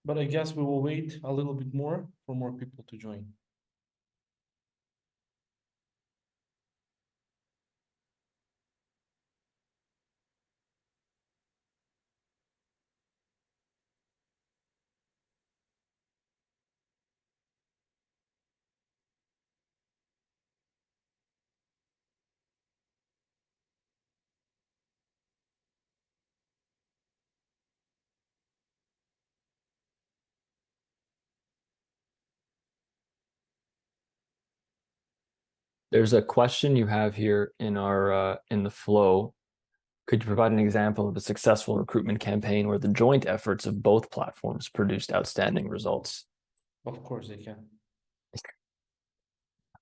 but I guess we will wait a little bit more for more people to join. There's a question you have here in our in the flow. Could you provide an example of a successful recruitment campaign where the joint efforts of both platforms produced outstanding results? Of course they can.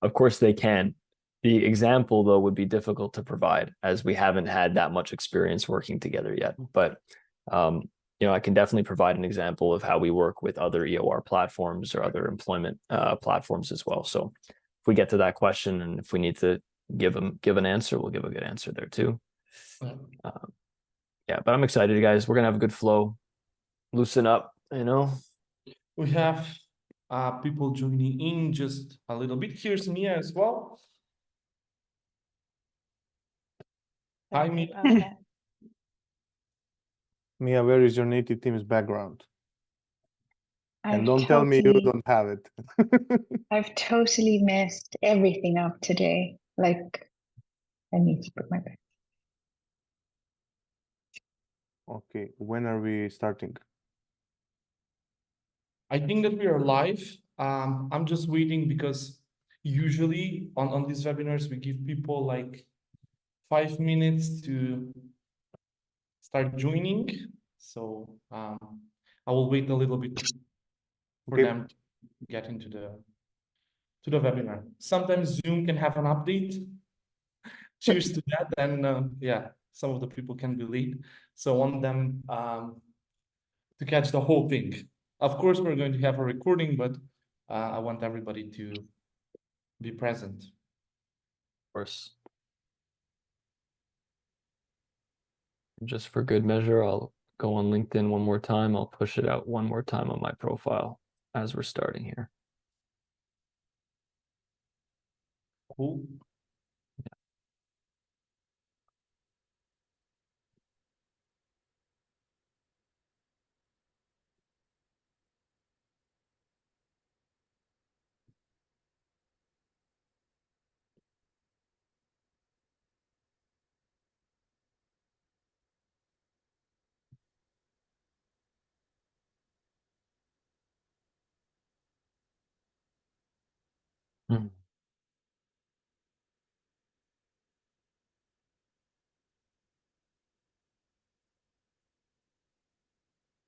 Of course they can. The example, though, would be difficult to provide as we haven't had that much experience working together yet. But I can definitely provide an example of how we work with other EOR platforms or other employment platforms as well. So if we get to that question and if we need to give an answer, we'll give a good answer there too. Yeah, but I'm excited, guys. We're gonna have a good flow. Loosen up, We have people joining in just a little bit. Here's Mia as well. Hi, Mia. Mia, where is your native team's background? And don't tell me you don't have it. I've totally messed everything up today. Like, I need to put my back. Okay, when are we starting? I think that we are live. I'm just waiting because usually on these webinars, we give people like 5 minutes to start joining. So I will wait a little bit for them to get into the webinar. Sometimes Zoom can have an update. Cheers to that. And yeah, some of the people can be late. So I want them to catch the whole thing. Of course, we're going to have a recording, but I want everybody to be present. Of course. Just for good measure, I'll go on LinkedIn one more time. I'll push it out one more time on my profile as we're starting here. Cool.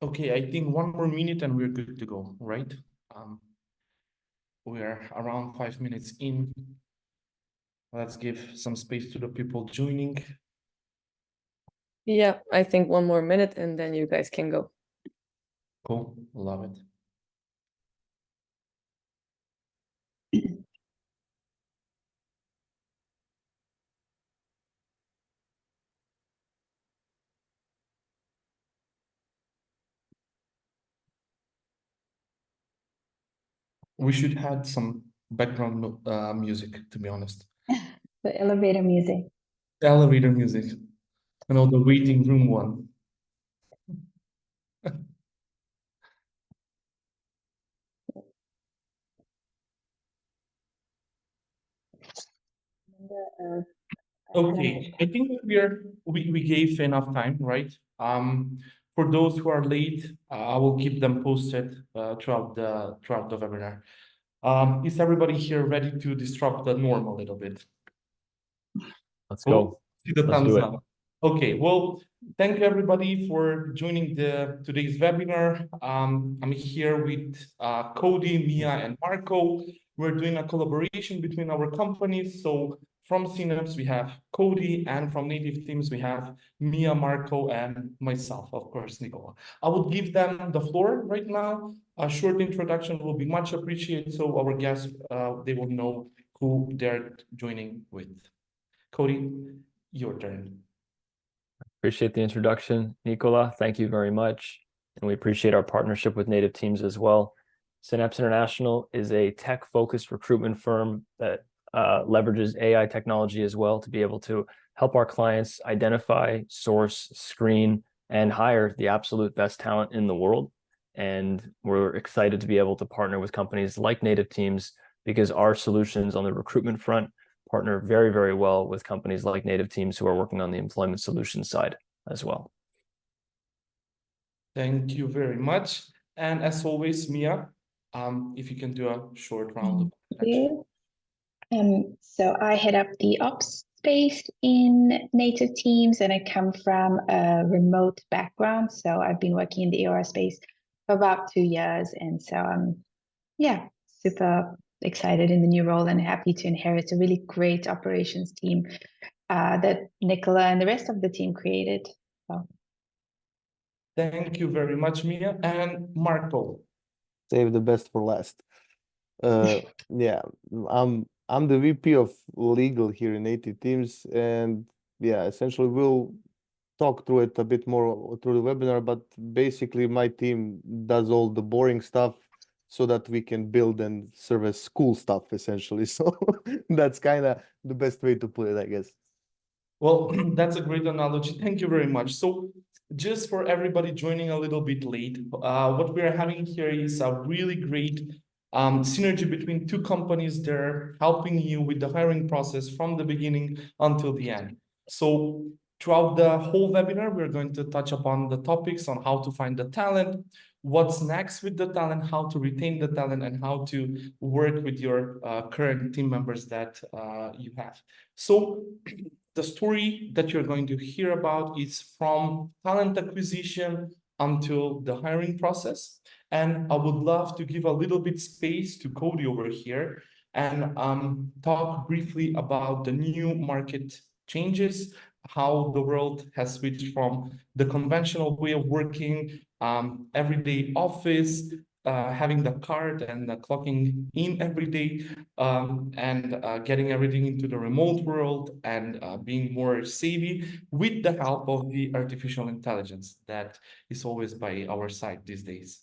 Okay, I think one more minute and we're good to go, right? We're around 5 minutes in. Let's give some space to the people joining. Yeah, I think one more minute and then you guys can go. Cool, love it. We should have some background music, to be honest. The elevator music. The elevator music. The waiting room one. Okay, I think we gave enough time, right? For those who are late, I will keep them posted throughout the webinar. Is everybody here ready to disrupt the norm a little bit? Let's go. See the Let's thumbs do it. up. Okay, well, thank you everybody for joining today's webinar. I'm here with Cody, Mia, and Marco. We're doing a collaboration between our companies. So from Synapse, we have Cody, and from Native Teams, we have Mia, Marco, and myself, of course, Nicola. I will give them the floor right now. A short introduction will be much appreciated, so our guests, they will know who they're joining with. Cody, your turn. Appreciate the introduction, Nicola. Thank you very much. and we appreciate our partnership with native teams as well. Synapse International is a tech-focused recruitment firm that leverages AI technology as well to be able to help our clients identify, source, screen, and hire the absolute best talent in the world. And we're excited to be able to partner with companies like native teams because our solutions on the recruitment front partner very, very well with companies like native teams who are working on the employment solutions side as well. Thank you very much. And as always, Mia, if you can do a short round of introduction. So I head up the ops space in native teams, and I come from a remote background. So I've been working in the EOR space for about 2 years. And so I'm, super excited in the new role and happy to inherit a really great operations team that Nicola and the rest of the team created. So. Thank you very much, Mia. And Marco. Save the best for last. Yeah, I'm the VP of legal here in native teams, and yeah, essentially we'll talk through it a bit more through the webinar, but basically my team does all the boring stuff so that we can build and service cool stuff essentially. So that's kind of the best way to put it, I guess. Well, that's a great analogy. Thank you very much. So just for everybody joining a little bit late, what we are having here is a really great synergy between two companies. They're helping you with the hiring process from the beginning until the end. So throughout the whole webinar, we're going to touch upon the topics on how to find the talent, what's next with the talent, how to retain the talent, and how to work with your current team members that you have. So the story that you're going to hear about is from talent acquisition until the hiring process. And I would love to give a little bit space to Cody over here and talk briefly about the new market changes, how the world has switched from the conventional way of working, everyday office, having the card and clocking in every day, and getting everything into the remote world and being more savvy with the help of the artificial intelligence that is always by our side these days.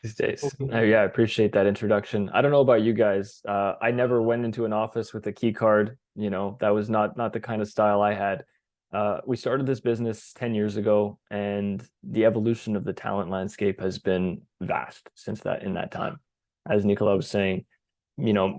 These days. Yeah, I appreciate that introduction. I don't know about you guys. I never went into an office with a key card. You know, that was not the kind of style I had. We started this business 10 years ago, and the evolution of the talent landscape has been vast since in that time. As Nicola was saying, you know,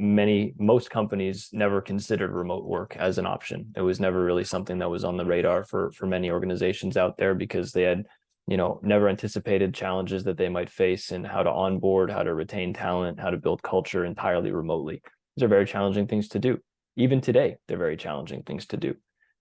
most companies never considered remote work as an option. It was never really something that was on the radar for many organizations out there because they had, you know, never anticipated challenges that they might face in how to onboard, how to retain talent, how to build culture entirely remotely. These are very challenging things to do. Even today, they're very challenging things to do.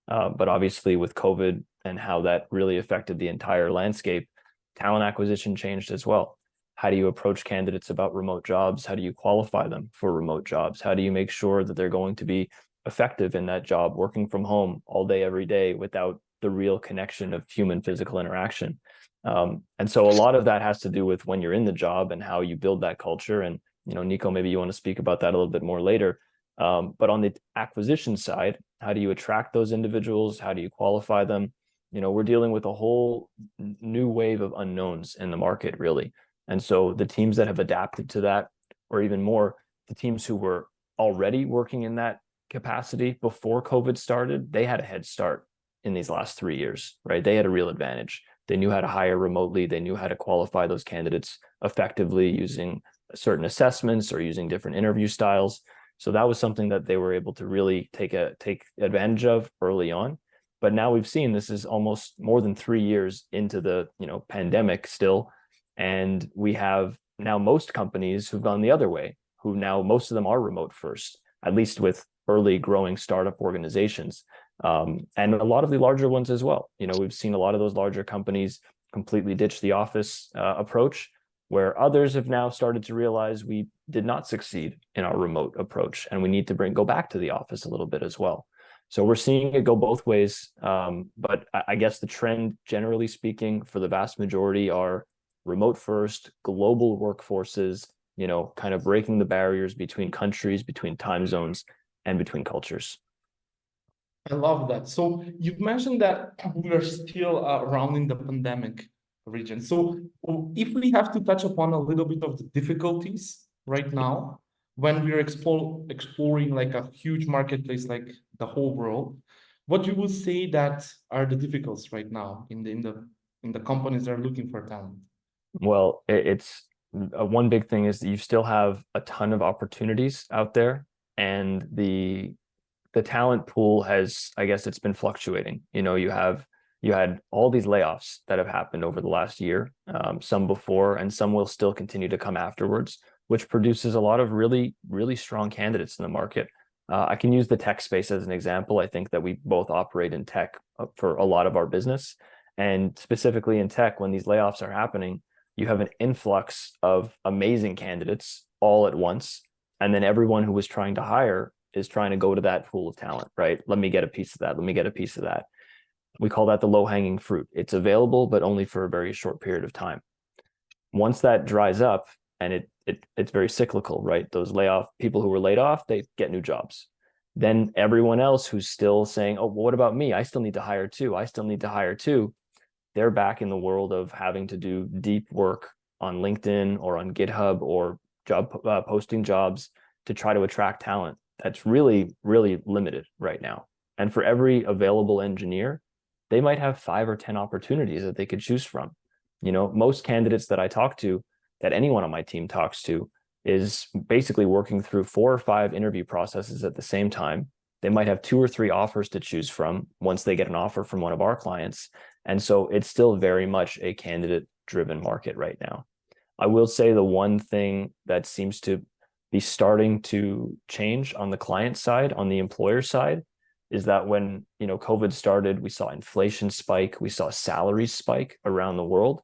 But obviously with COVID and how that really affected the entire landscape, talent acquisition changed as well. How do you approach candidates about remote jobs? How do you qualify them for remote jobs? How do you make sure that they're going to be effective in that job, working from home all day, every day without the real connection of human physical interaction? And so a lot of that has to do with when you're in the job and how you build that culture. And, you know, Nico, maybe you want to speak about that a little bit more later. But on the acquisition side, how do you attract those individuals? How do you qualify them? You know, we're dealing with a whole new wave of unknowns in the market, really. And so the teams that have adapted to that, or even more, the teams who were already working in that capacity before COVID started, they had a head start in these last 3 years, right? They had a real advantage. They knew how to hire remotely. They knew how to qualify those candidates effectively using certain assessments or using different interview styles. So that was something that they were able to really take advantage of early on. But now we've seen this is almost more than 3 years into the, you know, pandemic still. And we have now most companies who've gone the other way, who now most of them are remote first, at least with early growing startup organizations. And a lot of the larger ones as well. You know, we've seen a lot of those larger companies completely ditch the office approach, where others have now started to realize we did not succeed in our remote approach, and we need to go back to the office a little bit as well. So we're seeing it go both ways. But I guess the trend, generally speaking, for the vast majority are remote first, global workforces, you know, kind of breaking the barriers between countries, between time zones, and between cultures. I love that. So you've mentioned that we are still around in the pandemic, region. So if we have to touch upon a little bit of the difficulties right now, when we're exploring like a huge marketplace like the whole world, what you would say that are the difficulties right now in the companies that are looking for talent? Well, it's one big thing is that you still have a ton of opportunities out there, and the talent pool has, I guess it's been fluctuating. You had all these layoffs that have happened over the last year, some before, and some will still continue to come afterwards, which produces a lot of really, really strong candidates in the market. I can use the tech space as an example. I think that we both operate in tech for a lot of our business. And specifically in tech, when these layoffs are happening, you have an influx of amazing candidates all at once. And then everyone who was trying to hire is trying to go to that pool of talent, right? Let me get a piece of that. Let me get a piece of that. We call that the low-hanging fruit. It's available, but only for a very short period of time. Once that dries up, and it's very cyclical, right? Those people who were laid off, they get new jobs. Then everyone else who's still saying, oh, well, what about me? I still need to hire too. I still need to hire too. They're back in the world of having to do deep work on LinkedIn or on GitHub or job posting jobs to try to attract talent. That's really, really limited right now. And for every available engineer, they might have 5 or 10 opportunities that they could choose from. Most candidates that I talk to, that anyone on my team talks to, is basically working through 4 or 5 interview processes at the same time. They might have 2 or 3 offers to choose from once they get an offer from one of our clients. And so it's still very much a candidate-driven market right now. I will say the one thing that seems to be starting to change on the client side, on the employer side, is that when COVID started, we saw inflation spike, we saw salaries spike around the world.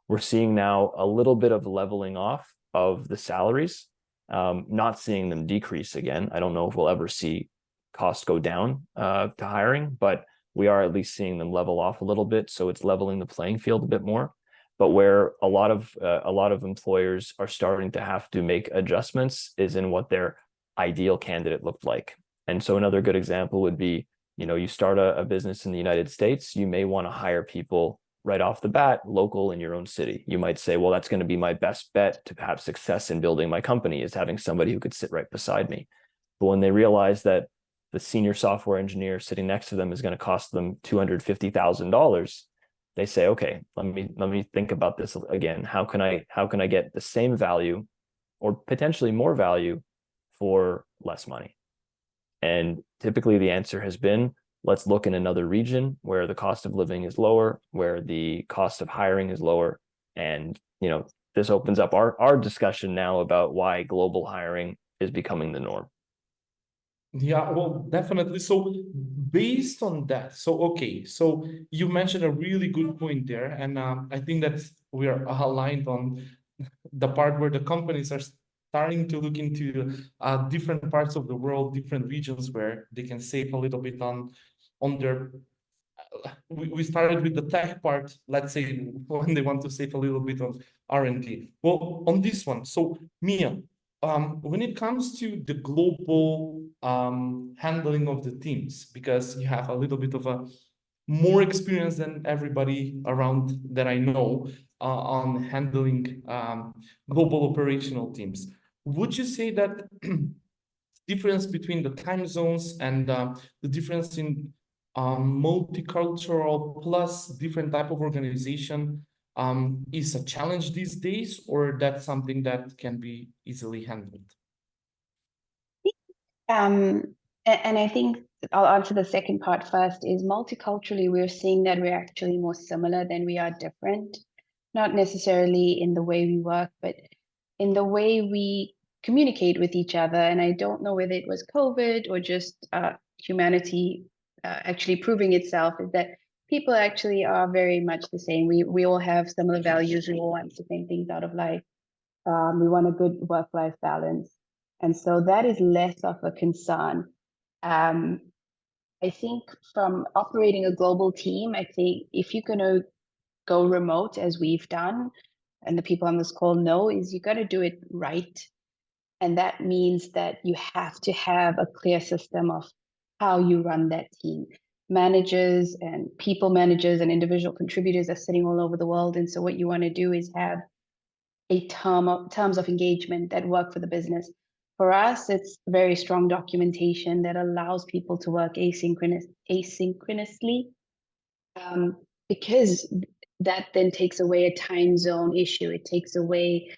We're seeing now a little bit of leveling off of the salaries, not seeing them decrease again. I don't know if we'll ever see costs go down to hiring, but we are at least seeing them level off a little bit. So it's leveling the playing field a bit more. But where a lot of employers are starting to have to make adjustments is in what their ideal candidate looked like. And so another good example would be, you start a business in the United States, you may want to hire people right off the bat, local in your own city. You might say, well, that's going to be my best bet to have success in building my company, is having somebody who could sit right beside me. But when they realize that the senior software engineer sitting next to them is going to cost them $250,000, they say, okay, let me think about this again. How can I get the same value or potentially more value for less money? And typically the answer has been, let's look in another region where the cost of living is lower, where the cost of hiring is lower. And, this opens up our discussion now about why global hiring is becoming the norm. Yeah, well, definitely. So based on that, okay, so you mentioned a really good point there, and I think that we are aligned on the part where the companies are starting to look into different parts of the world, different regions where they can save a little bit on their. We started with the tech part, let's say, when they want to save a little bit on R&D. Well, on this one, so Mia, when it comes to the global handling of the teams, because you have a little bit of a more experience than everybody around that I know on handling global operational teams, would you say that difference between the time zones and the difference in multicultural plus different type of organization is a challenge these days, or that's something that can be easily handled? And I think I'll answer the second part first. Is multiculturally, we're seeing that we're actually more similar than we are different, not necessarily in the way we work, but in the way we communicate with each other. And I don't know whether it was COVID or just humanity actually proving itself, is that people actually are very much the same. We all have similar values. We all want the same things out of life. We want a good work-life balance. And so that is less of a concern. I think from operating a global team, I think if you're going to go remote, as we've done, and the people on this call know, is you got to do it right. And that means that you have to have a clear system of how you run that team. managers and people managers and individual contributors are sitting all over the world. And so what you want to do is have a terms of engagement that work for the business. For us, it's very strong documentation that allows people to work asynchronously, because that then takes away a time zone issue. It takes away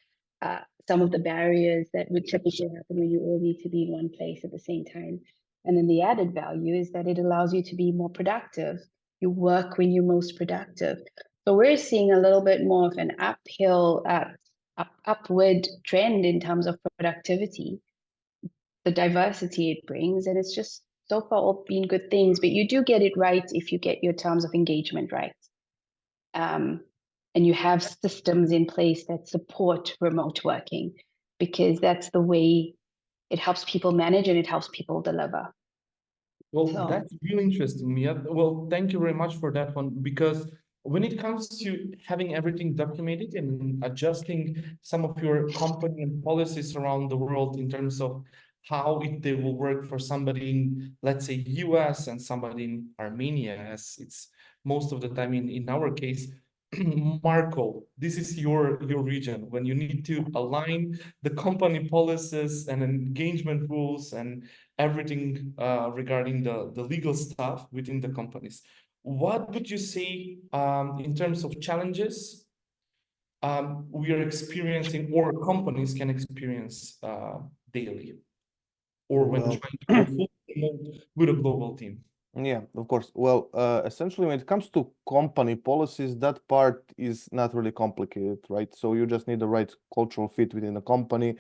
some of the barriers that would typically happen when you all need to be in one place at the same time. And then the added value is that it allows you to be more productive. You work when you're most productive. So we're seeing a little bit more of an upward trend in terms of productivity, the diversity it brings, and it's just so far all been good things. But you do get it right if you get your terms of engagement right, and you have systems in place that support remote working, because that's the way it helps people manage and it helps people deliver. Well, So- that's really interesting, Mia. Well, thank you very much for that one, because when it comes to having everything documented and adjusting some of your company and policies around the world in terms of how they will work for somebody in, let's say, US and somebody in Armenia, as it's most of the time in our case, Marco, this is your region when you need to align the company policies and engagement rules and everything regarding the legal stuff within the companies. What would you say in terms of challenges we are experiencing or companies can experience daily, or when Well, trying to go full remote with a global team? yeah, of course. Well, essentially, when it comes to company policies, that part is not really complicated, right? So you just need the right cultural fit within the company.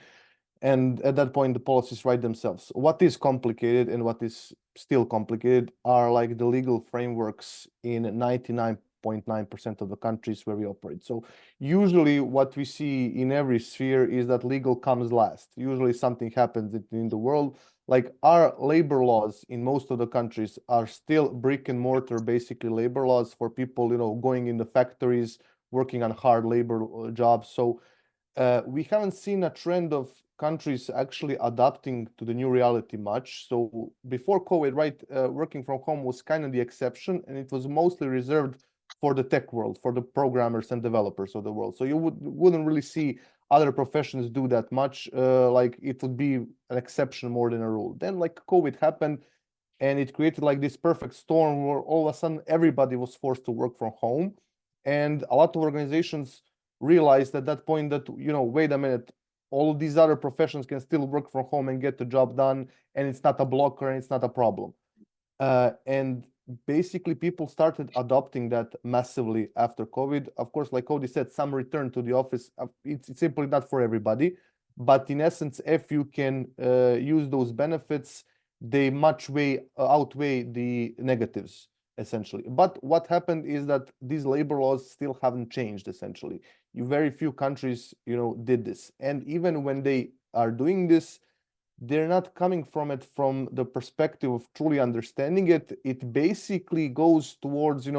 And at that point, the policies write themselves. What is complicated and what is still complicated are like the legal frameworks in 99.9% of the countries where we operate. So usually what we see in every sphere is that legal comes last. Usually something happens in the world. Like our labor laws in most of the countries are still brick and mortar, basically labor laws for people, going in the factories, working on hard labor jobs. So we haven't seen a trend of countries actually adapting to the new reality much. So before COVID, right, working from home was kind of the exception, and it was mostly reserved for the tech world, for the programmers and developers of the world. So you wouldn't really see other professions do that much. Like it would be an exception more than a rule. Then like COVID happened, and it created like this perfect storm where all of a sudden everybody was forced to work from home, and a lot of organizations realized at that point that, wait a minute, all of these other professions can still work from home and get the job done, and it's not a blocker and it's not a problem. And basically people started adopting that massively after COVID. Of course, like Cody said, some return to the office. It's simply not for everybody, but in essence, if you can use those benefits, they much outweigh the negatives, essentially. But what happened is that these labor laws still haven't changed, essentially. Very few countries, did this. And even when they are doing this, they're not coming from it from the perspective of truly understanding it. It basically goes towards,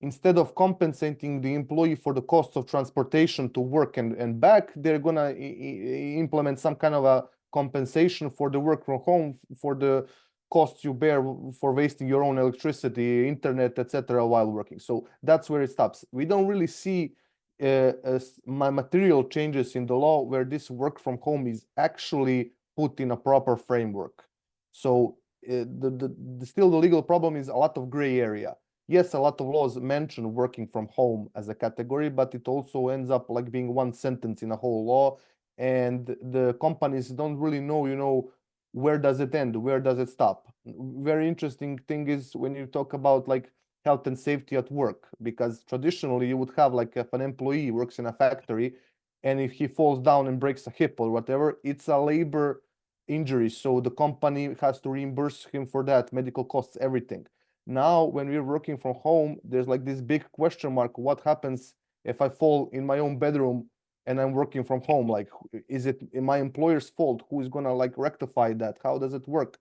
instead of compensating the employee for the cost of transportation to work and back, they're going to implement some kind of a compensation for the work from home, for the costs you bear for wasting your own electricity, internet, etc., while working. So that's where it stops. We don't really see material changes in the law where this work from home is actually put in a proper framework. So still the legal problem is a lot of gray area. Yes, a lot of laws mention working from home as a category, but it also ends up like being one sentence in a whole law, and the companies don't really know, where does it end, where does it stop. Very interesting thing is when you talk about like health and safety at work, because traditionally you would have like if an employee works in a factory and if he falls down and breaks a hip or whatever, it's a labor injury. So the company has to reimburse him for that, medical costs, everything. Now, when we're working from home, there's like this big question mark. What happens if I fall in my own bedroom and I'm working from home? Like, is it my employer's fault? Who is gonna like rectify that? How does it work?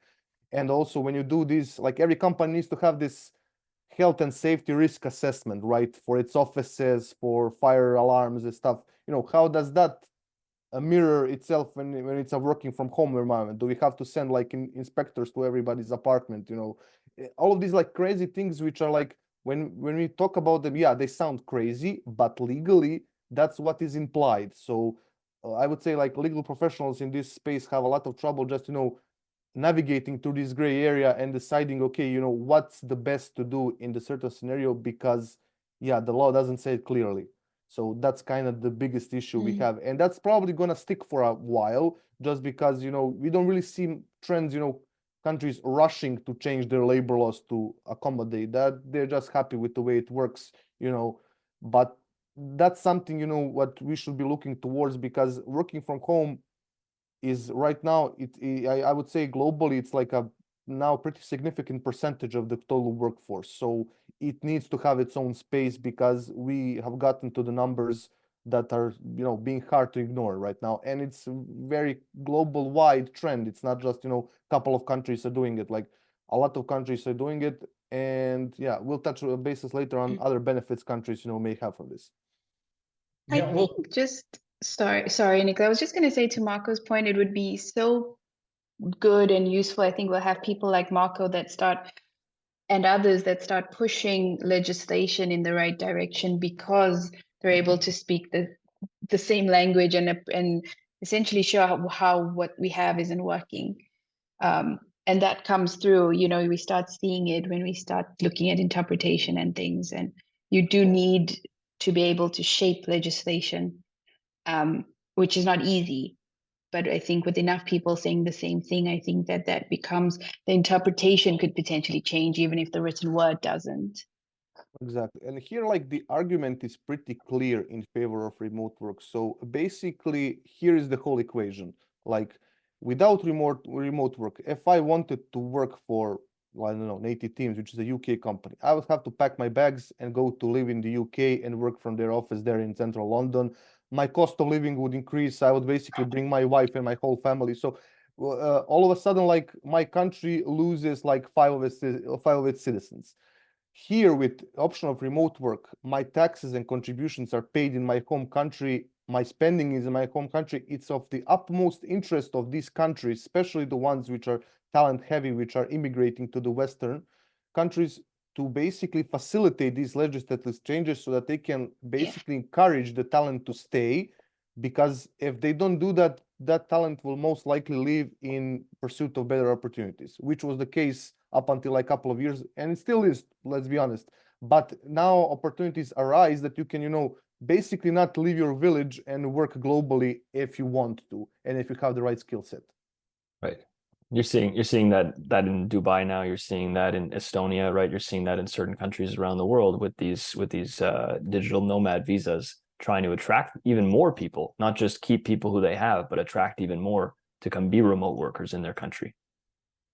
And also when you do this, like every company needs to have this health and safety risk assessment, right? For its offices, for fire alarms and stuff. How does that mirror itself when it's a working from home environment? Do we have to send like inspectors to everybody's apartment? All of these like crazy things which are like when we talk about them, yeah, they sound crazy, but legally that's what is implied. So I would say like legal professionals in this space have a lot of trouble just navigating through this gray area and deciding, okay, what's the best to do in the certain scenario, because yeah, the law doesn't say it clearly. So that's kind of the biggest issue we have, and that's probably going to stick for a while, just because we don't really see trends, countries rushing to change their labor laws to accommodate that. They're just happy with the way it works, but that's something, what we should be looking towards, because working from home is right now, I would say globally, it's like a now pretty significant percentage of the total workforce. So it needs to have its own space, because we have gotten to the numbers that are, being hard to ignore right now. And it's a very global wide trend. It's not just, a couple of countries are doing it, like a lot of countries are doing it. And yeah, we'll touch on basis later on other benefits countries, may have from this. I think just sorry, Nick. I was just going to say, to Marco's point, it would be so good and useful. I think we'll have people like Marco and others that start pushing legislation in the right direction, because they're able to speak the same language and essentially show how what we have isn't working. And that comes through, we start seeing it when we start looking at interpretation and things. And you do need to be able to shape legislation, which is not easy. But I think with enough people saying the same thing, I think that becomes, the interpretation could potentially change, even if the written word doesn't. Exactly. And here, like, the argument is pretty clear in favor of remote work. So basically, here is the whole equation. Like, without remote work, if I wanted to work for, well, I don't know, Native Teams, which is a UK company, I would have to pack my bags and go to live in the UK and work from their office there in central London. My cost of living would increase. I would basically bring my wife and my whole family. So all of a sudden, like, my country loses like five of its citizens. Here, with option of remote work, my taxes and contributions are paid in my home country. My spending is in my home country. It's of the utmost interest of these countries, especially the ones which are talent heavy, which are immigrating to the Western countries, to basically facilitate these legislative changes so that they can basically encourage the talent to stay. Because if they don't do that, that talent will most likely leave in pursuit of better opportunities, which was the case up until a couple of years, and it still is, let's be honest. But now opportunities arise that you can, basically not leave your village and work globally if you want to, and if you have the right skill set. Right. You're seeing that in Dubai now. You're seeing that in Estonia, right? You're seeing that in certain countries around the world with these digital nomad visas, trying to attract even more people, not just keep people who they have, but attract even more to come be remote workers in their country.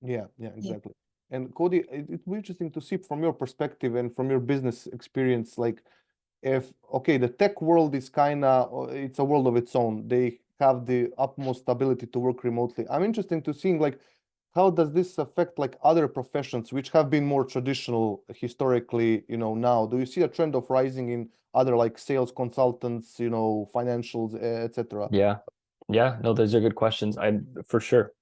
Yeah, exactly. And Cody, it's interesting to see from your perspective and from your business experience, like, if, okay, the tech world is it's a world of its own. They have the utmost ability to work remotely. I'm interested to seeing, like, how does this affect like other professions which have been more traditional historically, now? Do you see a trend of rising in other, like, sales consultants, financials, etc.? Yeah, no, those are good questions. For sure.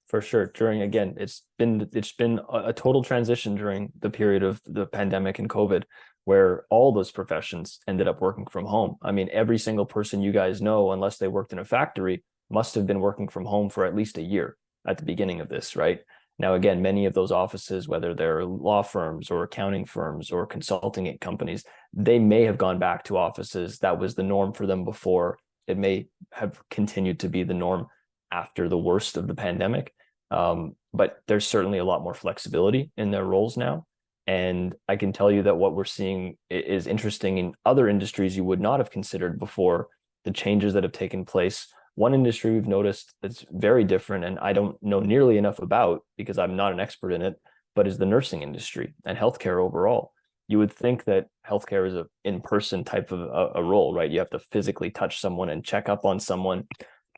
During, again, it's been a total transition during the period of the pandemic and COVID, where all those professions ended up working from home. I mean, every single person you guys know, unless they worked in a factory, must have been working from home for at least a year at the beginning of this, right? Now, again, many of those offices, whether they're law firms or accounting firms or consulting companies, they may have gone back to offices. That was the norm for them before. It may have continued to be the norm after the worst of the pandemic. But there's certainly a lot more flexibility in their roles now. And I can tell you that what we're seeing is interesting in other industries you would not have considered before, the changes that have taken place. One industry we've noticed that's very different, and I don't know nearly enough about because I'm not an expert in it, but is the nursing industry and healthcare overall. You would think that healthcare is an in-person type of a role, right? You have to physically touch someone and check up on someone.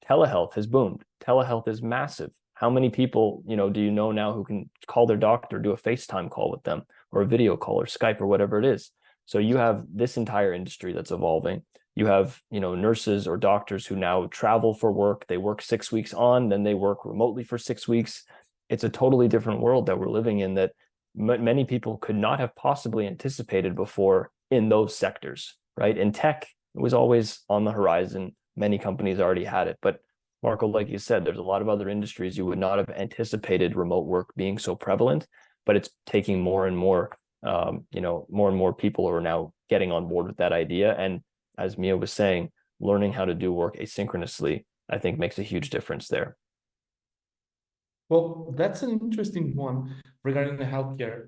Telehealth has boomed. Telehealth is massive. How many people, do you know now who can call their doctor, do a FaceTime call with them, or a video call or Skype or whatever it is? So you have this entire industry that's evolving. You have, nurses or doctors who now travel for work. They work 6 weeks on, then they work remotely for 6 weeks. It's a totally different world that we're living in that many people could not have possibly anticipated before in those sectors, right? In tech, it was always on the horizon. Many companies already had it. But Marco, like you said, there's a lot of other industries you would not have anticipated remote work being so prevalent, but it's taking more and more, more and more people are now getting on board with that idea. And as Mia was saying, learning how to do work asynchronously, I think makes a huge difference there. Well, that's an interesting one regarding the healthcare.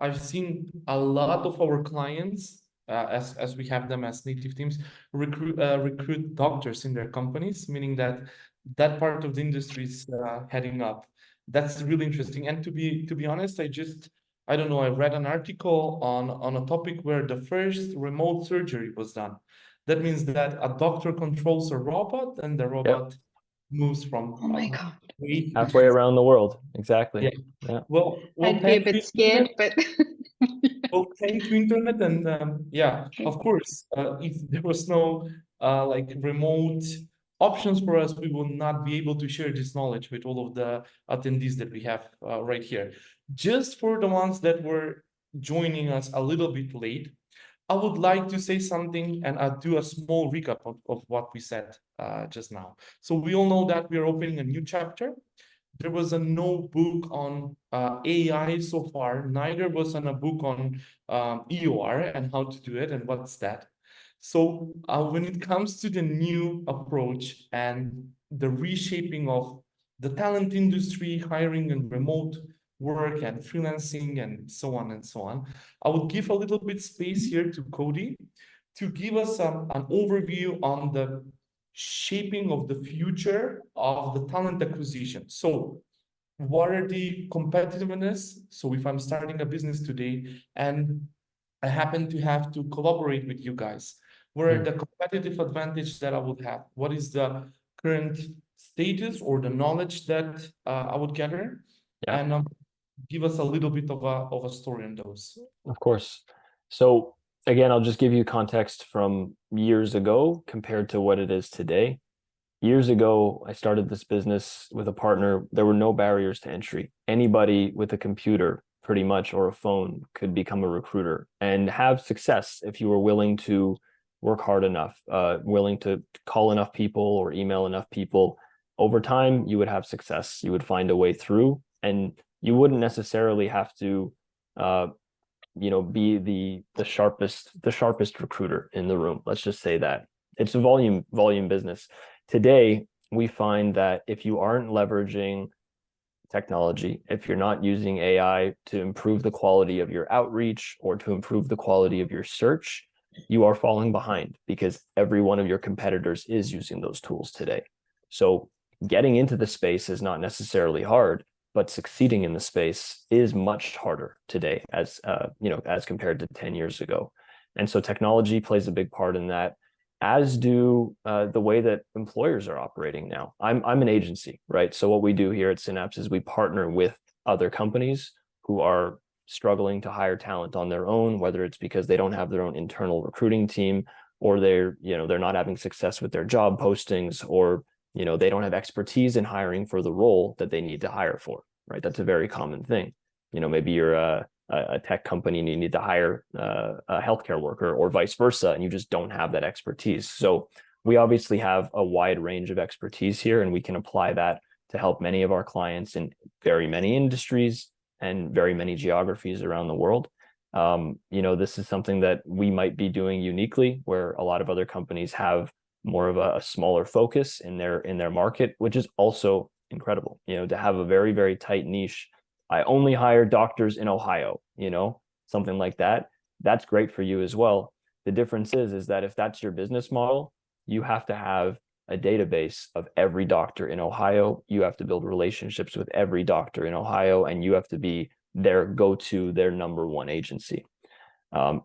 I've seen a lot of our clients, as we have them as native teams, recruit doctors in their companies, meaning that that part of the industry is heading up. That's really interesting. And to be honest, I don't know, I read an article on a topic where the first remote surgery was done. That means that a doctor controls a robot, and the robot moves from Oh my God. Halfway around the world. Exactly. Yeah. Yeah. Well, I'd be a bit scared, but well, thanks to internet, and yeah, of course, if there was no like remote options for us, we will not be able to share this knowledge with all of the attendees that we have right here. Just for the ones that were joining us a little bit late, I would like to say something, and I'll do a small recap of what we said just now. So we all know that we are opening a new chapter. There was no book on AI so far, neither was a book on EOR and how to do it and what's that. So when it comes to the new approach and the reshaping of the talent industry, hiring and remote work and freelancing and so on and so on, I would give a little bit space here to Cody to give us an overview on the shaping of the future of the talent acquisition. So what are the competitiveness? So if I'm starting a business today and I happen to have to collaborate with you guys, what are the competitive advantage that I would have? What is the current status or the knowledge that I would gather? Yeah. And give us a little bit of a story on those. Of course. So again, I'll just give you context from years ago compared to what it is today. Years ago, I started this business with a partner. There were no barriers to entry. Anybody with a computer, pretty much, or a phone could become a recruiter and have success if you were willing to work hard enough, willing to call enough people or email enough people. Over time, you would have success. You would find a way through, and you wouldn't necessarily have to be the sharpest recruiter in the room. Let's just say that. It's a volume business. Today, we find that if you aren't leveraging technology, if you're not using AI to improve the quality of your outreach or to improve the quality of your search, you are falling behind because every one of your competitors is using those tools today. So getting into the space is not necessarily hard, but succeeding in the space is much harder today as compared to 10 years ago. And so technology plays a big part in that, as do the way that employers are operating now. I'm an agency, right? So what we do here at Synapse is we partner with other companies who are struggling to hire talent on their own, whether it's because they don't have their own internal recruiting team, or they're not having success with their job postings, or they don't have expertise in hiring for the role that they need to hire for, right? That's a very common thing. Maybe you're a tech company and you need to hire a healthcare worker, or vice versa, and you just don't have that expertise. So we obviously have a wide range of expertise here, and we can apply that to help many of our clients in very many industries and very many geographies around the world. This is something that we might be doing uniquely, where a lot of other companies have more of a smaller focus in their market, which is also incredible. To have a very, very tight niche. I only hire doctors in Ohio, something like that. That's great for you as well. The difference is that if that's your business model, you have to have a database of every doctor in Ohio. You have to build relationships with every doctor in Ohio, and you have to be their go-to, their number one agency.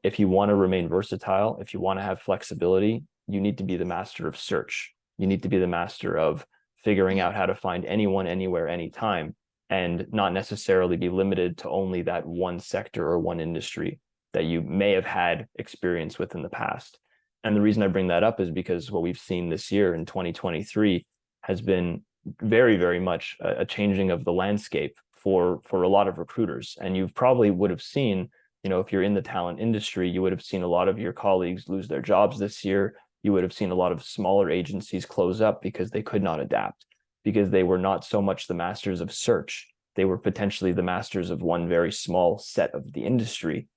If you want to remain versatile, if you want to have flexibility, you need to be the master of search. You need to be the master of figuring out how to find anyone, anywhere, anytime, and not necessarily be limited to only that one sector or one industry that you may have had experience with in the past. And the reason I bring that up is because what we've seen this year in 2023 has been very, very much a changing of the landscape for a lot of recruiters. And you probably would have seen, if you're in the talent industry, you would have seen a lot of your colleagues lose their jobs this year. You would have seen a lot of smaller agencies close up because they could not adapt, because they were not so much the masters of search. They were potentially the masters of one very small set of the industry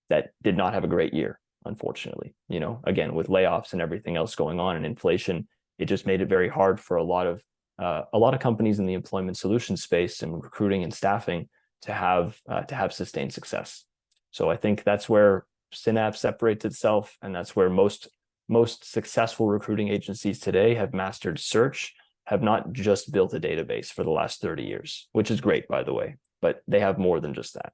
that did not have a great year, unfortunately. Again, with layoffs and everything else going on and inflation, it just made it very hard for a lot of companies in the employment solution space and recruiting and staffing to have sustained success. So I think that's where Synapse separates itself, and that's where most successful recruiting agencies today have mastered search, have not just built a database for the last 30 years, which is great, by the way, but they have more than just that.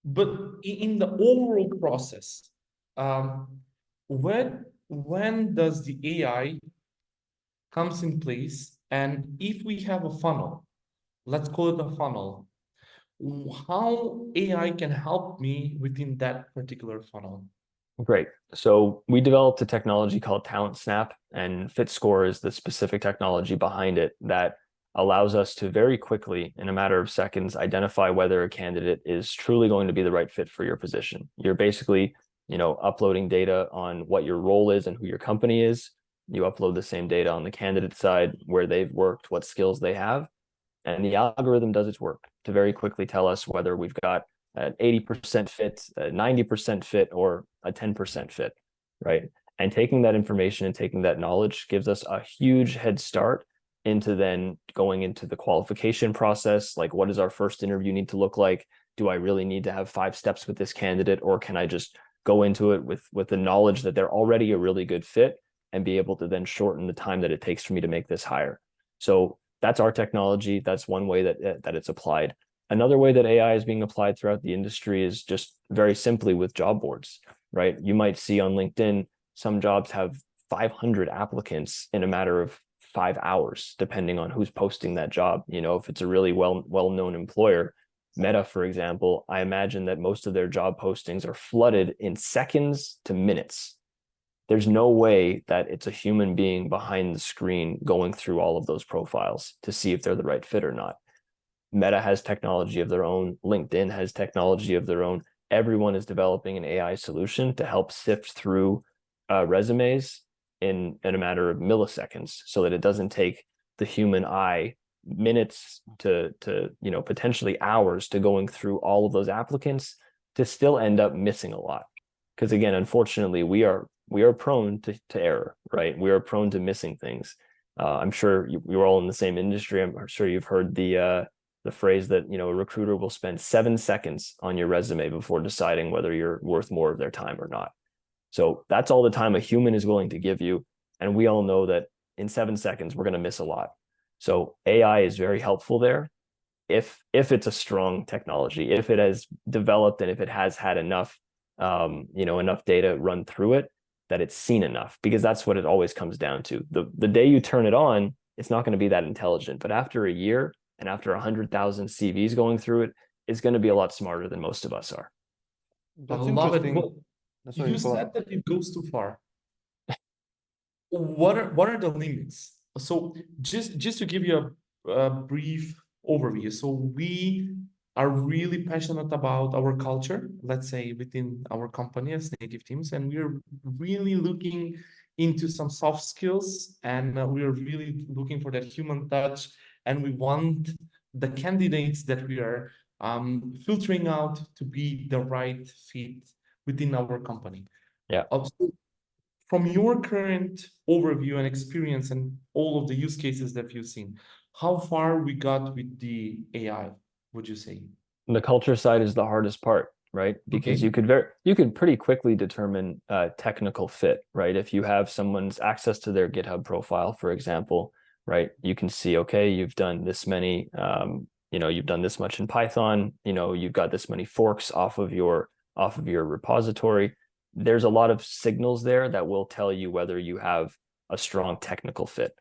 But in the overall process, when does the AI comes in place? And if we have a funnel, let's call it a funnel, how AI can help me within that particular funnel? Great. So we developed a technology called Talent Snap, and FitScore is the specific technology behind it that allows us to very quickly, in a matter of seconds, identify whether a candidate is truly going to be the right fit for your position. You're basically, uploading data on what your role is and who your company is. You upload the same data on the candidate side, where they've worked, what skills they have, and the algorithm does its work to very quickly tell us whether we've got an 80% fit, a 90% fit, or a 10% fit, right? And taking that information and taking that knowledge gives us a huge head start into then going into the qualification process. Like, what does our first interview need to look like? Do I really need to have 5 steps with this candidate, or can I just go into it with the knowledge that they're already a really good fit and be able to then shorten the time that it takes for me to make this hire? So that's our technology. That's one way that it's applied. Another way that AI is being applied throughout the industry is just very simply with job boards, right? You might see on LinkedIn, some jobs have 500 applicants in a matter of 5 hours, depending on who's posting that job. If it's a really well-known employer, Meta, for example, I imagine that most of their job postings are flooded in seconds to minutes. There's no way that it's a human being behind the screen going through all of those profiles to see if they're the right fit or not. Meta has technology of their own. LinkedIn has technology of their own. Everyone is developing an AI solution to help sift through resumes in a matter of milliseconds, so that it doesn't take the human eye minutes to potentially hours to going through all of those applicants to still end up missing a lot. Because again, unfortunately, we are prone to error, right? We are prone to missing things. I'm sure you're all in the same industry. I'm sure you've heard the phrase that a recruiter will spend 7 seconds on your resume before deciding whether you're worth more of their time or not. So that's all the time a human is willing to give you, and we all know that in 7 seconds we're going to miss a lot. So AI is very helpful there if it's a strong technology, if it has developed and if it has had enough enough data run through it that it's seen enough, because that's what it always comes down to. The day you turn it on, it's not going to be that intelligent, but after a year and after 100,000 CVs going through it, it's going to be a lot smarter than most of us are. That's I love it. interesting. But Sorry, you go on. said that it goes too far. What are the limits? So just to give you a brief overview. So we are really passionate about our culture, let's say within our company as native teams, and we're really looking into some soft skills, and we're really looking for that human touch, and we want the candidates that we are filtering out to be the right fit within our company. Yeah. So from your current overview and experience and all of the use cases that you've seen, how far we got with the AI, would you say? The culture side is the hardest part, right? Because Okay. you could pretty quickly determine technical fit, right? If you have someone's access to their GitHub profile, for example, right? You can see, okay, you've done this many, you've done this much in Python, you've got this many forks off of your repository. There's a lot of signals there that will tell you whether you have a strong technical fit.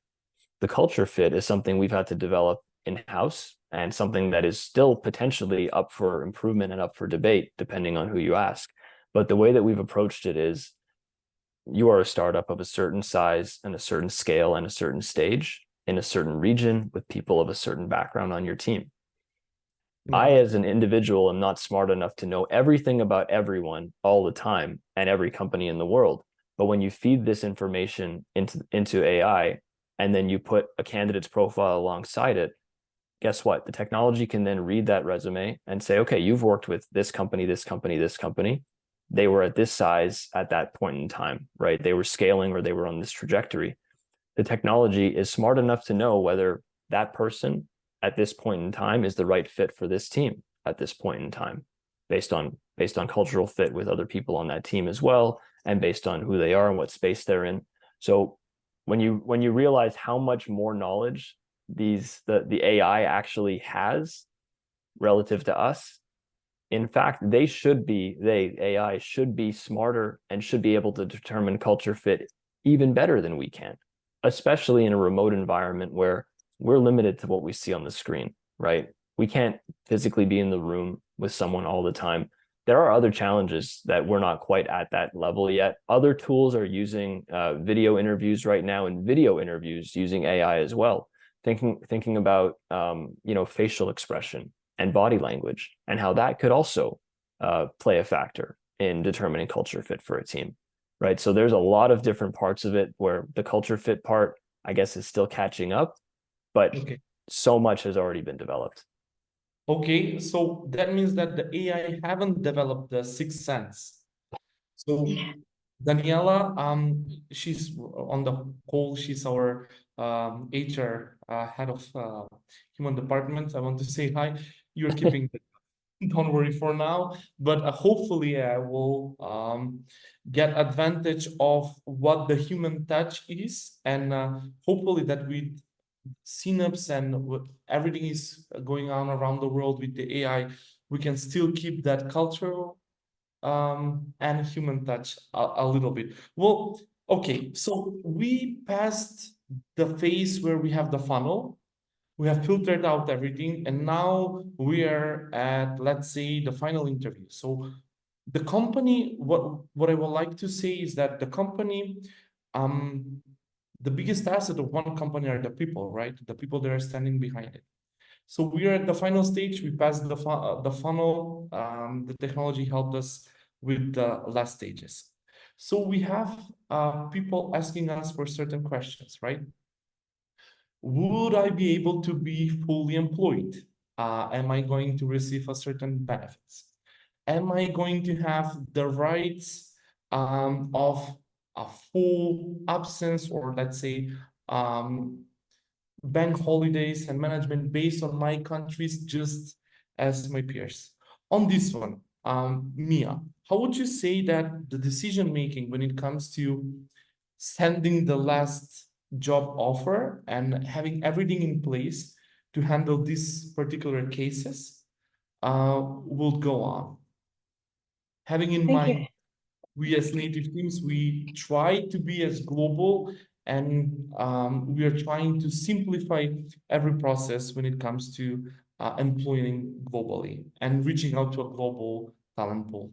The culture fit is something we've had to develop in-house, and something that is still potentially up for improvement and up for debate, depending on who you ask. But the way that we've approached it is you are a startup of a certain size and a certain scale and a certain stage in a certain region with people of a certain background on your team. I, as an individual, am not smart enough to know everything about everyone all the time and every company in the world. But when you feed this information into AI, and then you put a candidate's profile alongside it, guess what? The technology can then read that resume and say, okay, you've worked with this company, this company, this company. They were at this size at that point in time, right? They were scaling or they were on this trajectory. The technology is smart enough to know whether that person at this point in time is the right fit for this team at this point in time, based on cultural fit with other people on that team as well, and based on who they are and what space they're in. So when you realize how much more knowledge the AI actually has relative to us, in fact, AI should be smarter and should be able to determine culture fit even better than we can, especially in a remote environment where we're limited to what we see on the screen, right? We can't physically be in the room with someone all the time. There are other challenges that we're not quite at that level yet. Other tools are using video interviews right now, and video interviews using AI as well. Thinking about facial expression and body language, and how that could also play a factor in determining culture fit for a team, right? So there's a lot of different parts of it where the culture fit part, I guess, is still catching up, but so much has already been developed. Okay, so that means that the AI haven't developed the sixth sense. So Daniela, she's on the call. She's our HR head of human department. I want to say hi. You're keeping don't worry for now, but hopefully I will get advantage of what the human touch is, and hopefully that with Synapse and what everything is going on around the world with the AI, we can still keep that cultural and human touch a little bit. Well, okay, so we passed the phase where we have the funnel. We have filtered out everything, and now we are at, let's say, the final interview. So the company, what I would like to say is that the company, the biggest asset of one company are the people, right? The people that are standing behind it. So we are at the final stage. We passed the funnel. The technology helped us with the last stages. So we have people asking us for certain questions, right? Would I be able to be fully employed? Am I going to receive a certain benefits? Am I going to have the rights of a full absence, or let's say bank holidays and management based on my countries just as my peers? On this one, Mia, how would you say that the decision making when it comes to sending the last job offer and having everything in place to handle these particular cases will go on? Having in mind, we as native teams, we try to be as global, and we are trying to simplify every process when it comes to employing globally and reaching out to a global talent pool.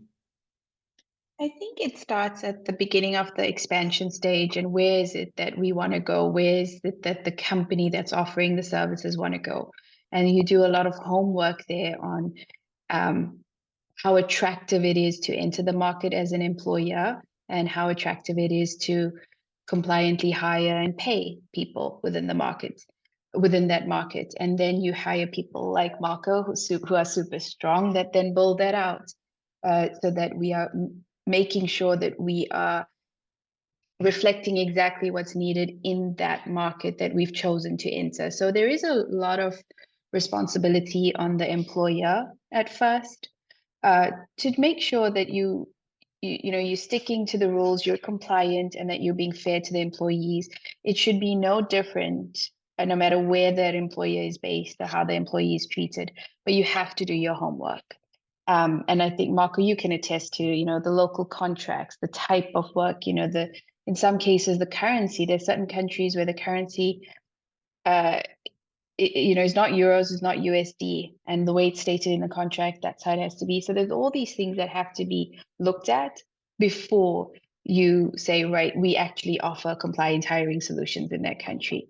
I think it starts at the beginning of the expansion stage, and where is it that we want to go? Where is it that the company that's offering the services want to go? And you do a lot of homework there on how attractive it is to enter the market as an employer, and how attractive it is to compliantly hire and pay people within the market, within that market. And then you hire people like Marco who are super strong, that then build that out so that we are making sure that we are reflecting exactly what's needed in that market that we've chosen to enter. So there is a lot of responsibility on the employer at first to make sure that you're sticking to the rules, you're compliant, and that you're being fair to the employees. It should be no different, no matter where that employer is based or how the employee is treated, but you have to do your homework. And I think, Marco, you can attest to, the local contracts, the type of work, in some cases, the currency. There's certain countries where the currency, is not euros, it's not USD, and the way it's stated in the contract, that's how it has to be. So there's all these things that have to be looked at before you say, right, we actually offer compliant hiring solutions in that country.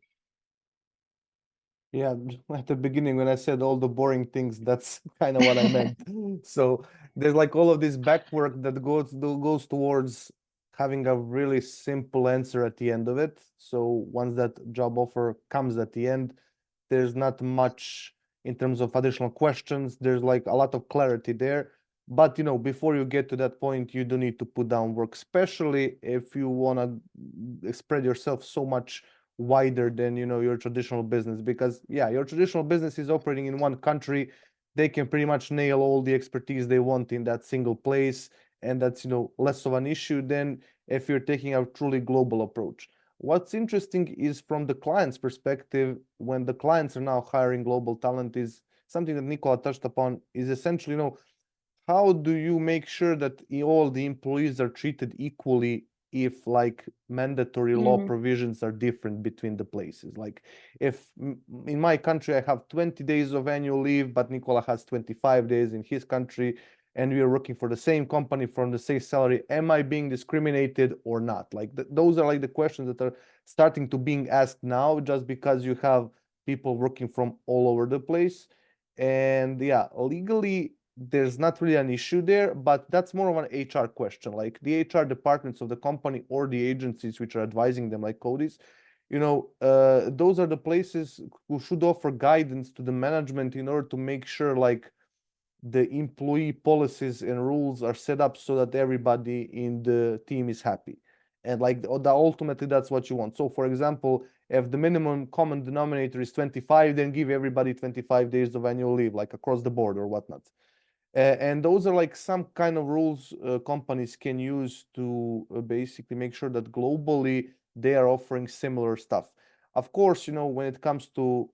Yeah, at the beginning when I said all the boring things, that's kind of what I meant. So there's like all of this back work that goes towards having a really simple answer at the end of it. So once that job offer comes at the end, there's not much in terms of additional questions. There's like a lot of clarity there. But you know, before you get to that point, you do need to put down work, especially if you want to spread yourself so much wider than, you know, your traditional business. Because yeah, your traditional business is operating in one country. They can pretty much nail all the expertise they want in that single place, and that's, you know, less of an issue than if you're taking a truly global approach. What's interesting is from the client's perspective, when the clients are now hiring global talent, is something that Nicola touched upon, is essentially, you know, how do you make sure that all the employees are treated equally if like mandatory law provisions are different between the places? Like if in my country I have 20 days of annual leave, but Nicola has 25 days in his country, and we are working for the same company from the same salary, am I being discriminated or not? Like those are like the questions that are starting to being asked now, just because you have people working from all over the place. And yeah, legally there's not really an issue there, but that's more of an HR question. Like the HR departments of the company or the agencies which are advising them, like Cody's, you know, those are the places who should offer guidance to the management in order to make sure like the employee policies and rules are set up so that everybody in the team is happy. And like ultimately that's what you want. So for example, if the minimum common denominator is 25, then give everybody 25 days of annual leave, like across the board or whatnot. And those are like some kind of rules companies can use to basically make sure that globally they are offering similar stuff. Of course, you know, when it comes to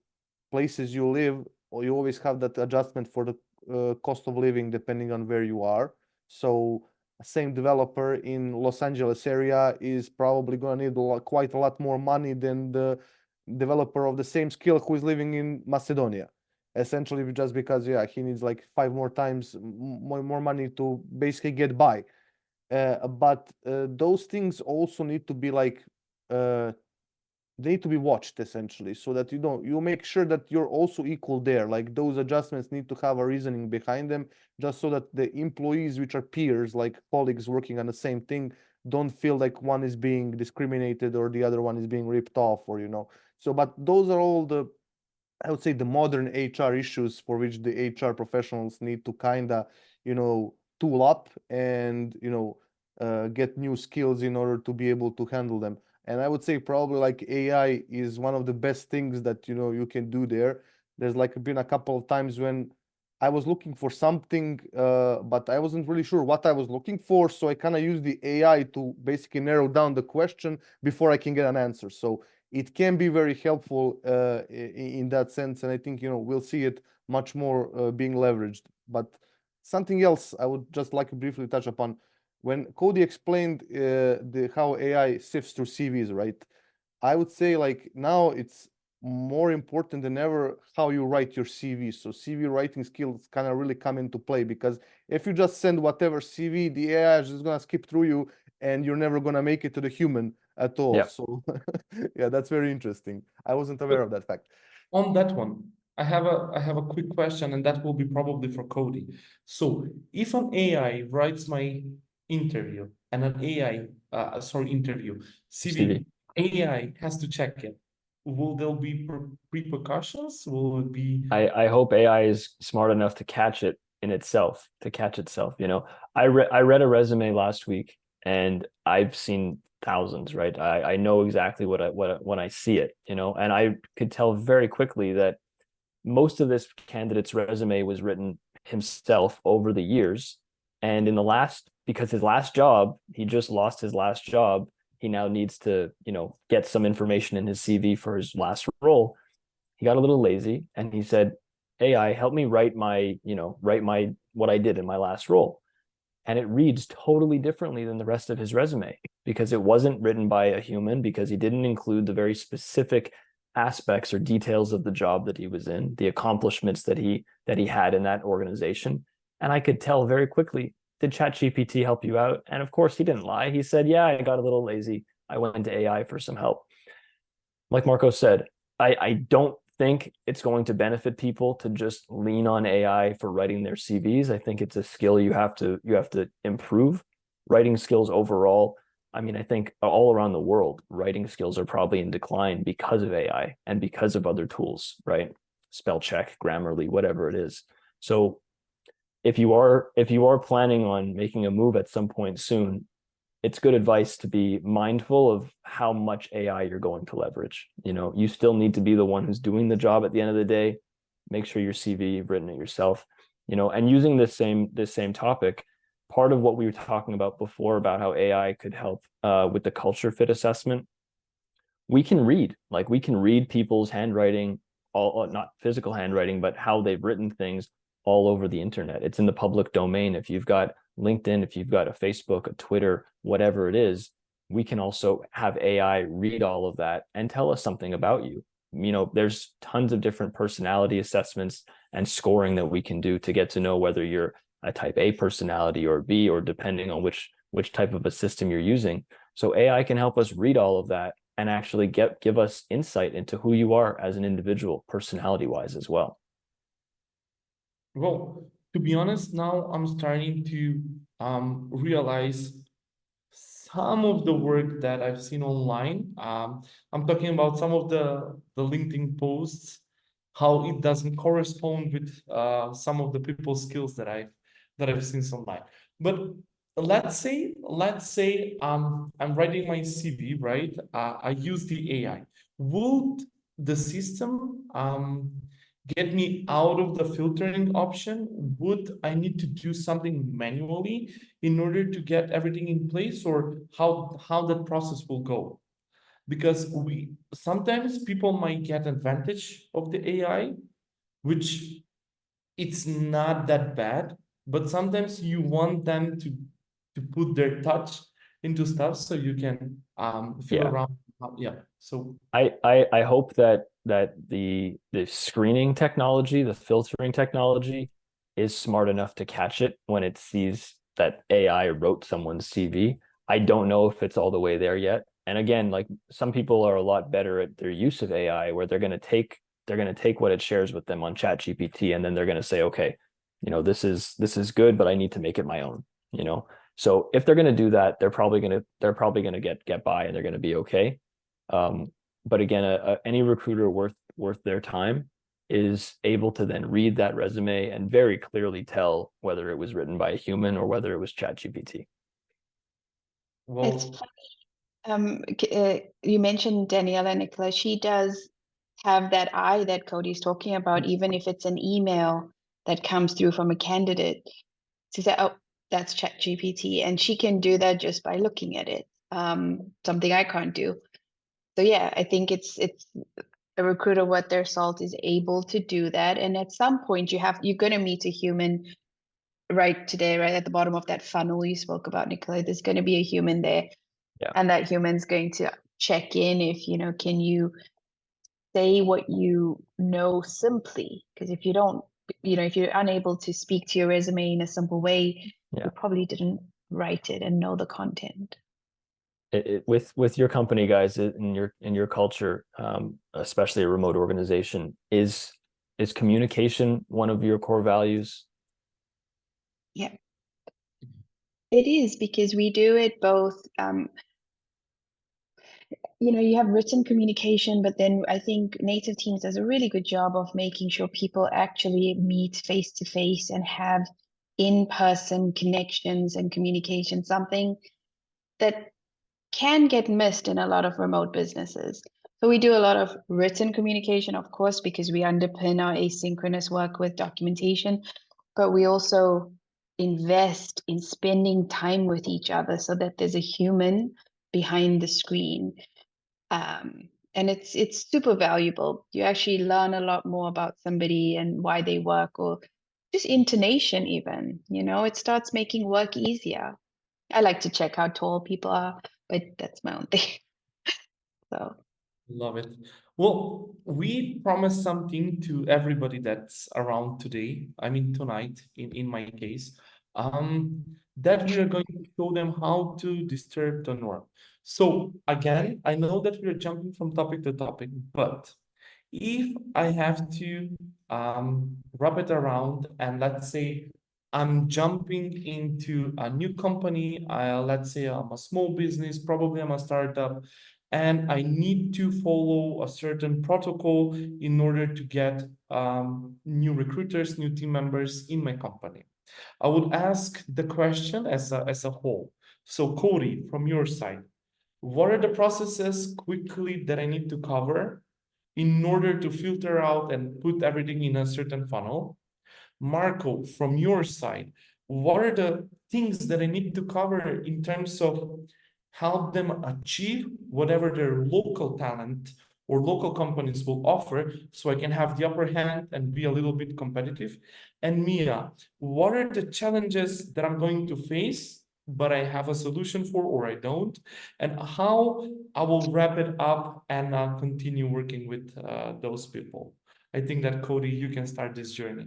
places you live, or you always have that adjustment for the cost of living depending on where you are. So same developer in Los Angeles area is probably going to need quite a lot more money than the developer of the same skill who is living in Macedonia, essentially just because yeah, he needs like 5 more times more money to basically get by. But those things also need to be like they need to be watched essentially, so that you make sure that you're also equal there. Like those adjustments need to have a reasoning behind them, just so that the employees, which are peers, like colleagues working on the same thing, don't feel like one is being discriminated or the other one is being ripped off, or you know. So but those are all the, I would say, the modern HR issues for which the HR professionals need to kind of, you know, tool up and, you know, get new skills in order to be able to handle them. And I would say probably like AI is one of the best things that, you know, you can do there. There's like been a couple of times when I was looking for something, but I wasn't really sure what I was looking for. So I kind of used the AI to basically narrow down the question before I can get an answer. So it can be very helpful in that sense. And I think, you know, we'll see it much more being leveraged. But something else I would just like to briefly touch upon. When Cody explained how AI sifts through CVs, right? I would say like now it's more important than ever how you write your CV. So CV writing skills kind of really come into play, because if you just send whatever CV, the AI is just gonna skip through you and you're never gonna make it to the human at all. Yeah. So yeah, that's very interesting. I wasn't aware of that fact. On that one, I have a quick question, and that will be probably for Cody. So if an AI writes my interview and an AI, interview CV, AI has to check it, will there be repercussions? Will it be? I hope AI is smart enough to catch it in itself, you know. I read a resume last week, and I've seen thousands, right? I know exactly what when I see it, you know, and I could tell very quickly that most of this candidate's resume was written himself over the years. And because his last job, he just lost his last job, he now needs to, you know, get some information in his CV for his last role. He got a little lazy and he said, AI, help me write what I did in my last role. And it reads totally differently than the rest of his resume, because it wasn't written by a human, because he didn't include the very specific aspects or details of the job that he was in, the accomplishments that he had in that organization. And I could tell very quickly did ChatGPT help you out? And of course, he didn't lie. He said, yeah, I got a little lazy. I went to AI for some help. Like Marco said, I don't think it's going to benefit people to just lean on AI for writing their CVs. I think it's a skill you have to improve. Writing skills overall, I mean, I think all around the world, writing skills are probably in decline because of AI and because of other tools, right? Spell check, Grammarly, whatever it is. So if you are planning on making a move at some point soon, it's good advice to be mindful of how much AI you're going to leverage. You know, you still need to be the one who's doing the job at the end of the day. Make sure your CV, you've written it yourself, you know, and using this same topic, part of what we were talking about before about how AI could help with the culture fit assessment, we can read people's handwriting, all not physical handwriting, but how they've written things all over the internet. It's in the public domain. If you've got LinkedIn, if you've got a Facebook, a Twitter, whatever it is, we can also have AI read all of that and tell us something about you. You know, there's tons of different personality assessments and scoring that we can do to get to know whether you're a type A personality or B, or depending on which type of a system you're using. So AI can help us read all of that and actually give us insight into who you are as an individual, personality-wise as well. Well, to be honest, now I'm starting to realize some of the work that I've seen online. I'm talking about some of the LinkedIn posts, how it doesn't correspond with some of the people's skills that I've seen online. But let's say I'm writing my CV, right? I use the AI. Would the system get me out of the filtering option? Would I need to do something manually in order to get everything in place, or how that process will go? Because sometimes people might get advantage of the AI, which it's not that bad, but sometimes you want them to put their touch into stuff so you can feel Yeah. around. Yeah. So I hope that the screening technology, the filtering technology, is smart enough to catch it when it sees that AI wrote someone's CV. I don't know if it's all the way there yet. And again, like, some people are a lot better at their use of AI, where they're going to take what it shares with them on ChatGPT, and then they're going to say, okay, you know, this is good, but I need to make it my own, you know. So if they're going to do that, they're probably going to get by, and they're going to be okay. But again, any recruiter worth their time is able to then read that resume and very clearly tell whether it was written by a human or whether it was ChatGPT. well, It's you mentioned Daniela, Nicola. She does have that eye that Cody's talking about, even if it's an email that comes through from a candidate. She said, "Oh, that's ChatGPT," and she can do that just by looking at it. Something I can't do. So yeah, I think it's a recruiter worth their salt is able to do that. And at some point, you're going to meet a human right today, right at the bottom of that funnel you spoke about, Nicola. There's going to be a human there. Yeah. And that human's going to check in if, can you say what you know simply? Because if you don't, if you're unable to speak to your resume in a simple way, you probably didn't write it and know the content. With your company, guys, in your culture, especially a remote organization, is communication one of your core values? Yeah, it is, because we do it both. You have written communication, but then I think Native Teams does a really good job of making sure people actually meet face to face and have in-person connections and communication, something that can get missed in a lot of remote businesses. So we do a lot of written communication, of course, because we underpin our asynchronous work with documentation, but we also invest in spending time with each other so that there's a human behind the screen. And it's super valuable. You actually learn a lot more about somebody and why they work, or just intonation even, it starts making work easier. I like to check how tall people are, but that's my own thing. So love it. Well, we promised something to everybody that's around today. I mean, tonight, in my case. that we are going to show them how to disturb the norm. So again, I know that we are jumping from topic to topic, but if I have to wrap it around, and let's say I'm jumping into a new company, let's say I'm a small business, probably I'm a startup, and I need to follow a certain protocol in order to get new recruiters, new team members in my company. I would ask the question as a whole. So Cody, from your side, what are the processes quickly that I need to cover in order to filter out and put everything in a certain funnel? Marco, from your side, what are the things that I need to cover in terms of help them achieve whatever their local talent or local companies will offer, so I can have the upper hand and be a little bit competitive? And Mia, what are the challenges that I'm going to face, but I have a solution for, or I don't? And how I will wrap it up and continue working with those people. I think that Cody, you can start this journey.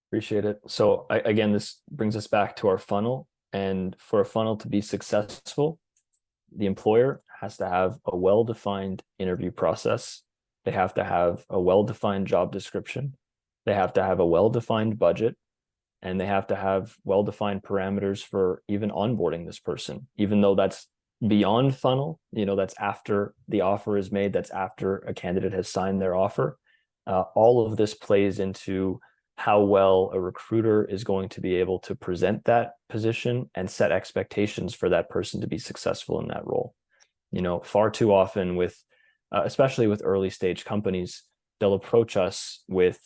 Appreciate it. So again, this brings us back to our funnel. And for a funnel to be successful, the employer has to have a well-defined interview process. They have to have a well-defined job description. They have to have a well-defined budget. And they have to have well-defined parameters for even onboarding this person, even though that's beyond funnel, that's after the offer is made, that's after a candidate has signed their offer. All of this plays into how well a recruiter is going to be able to present that position and set expectations for that person to be successful in that role. Far too often with, especially with early stage companies, they'll approach us with,